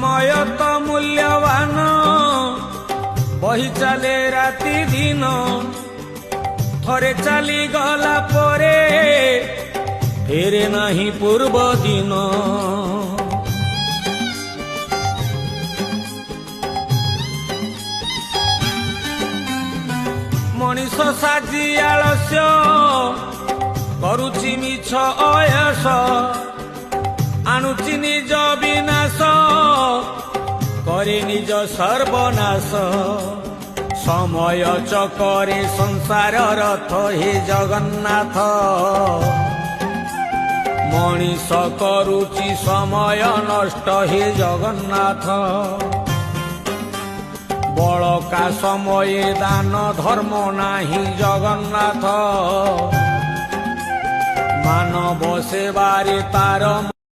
समय तो मूल्यवान बही चले राति दिन थरे चली गला परे फेरे नहीं पूर्व दिन मनीष साजी आलस्य करुची मिछ अयस आणुची निज विनाश करे निज सर्वनाश समय चकरे संसार रथ हे जगन्नाथ मनीष करुची समय नष्ट हे जगन्नाथ बड़का समय दान धर्म नाही जगन्नाथ मानव सेवारे तार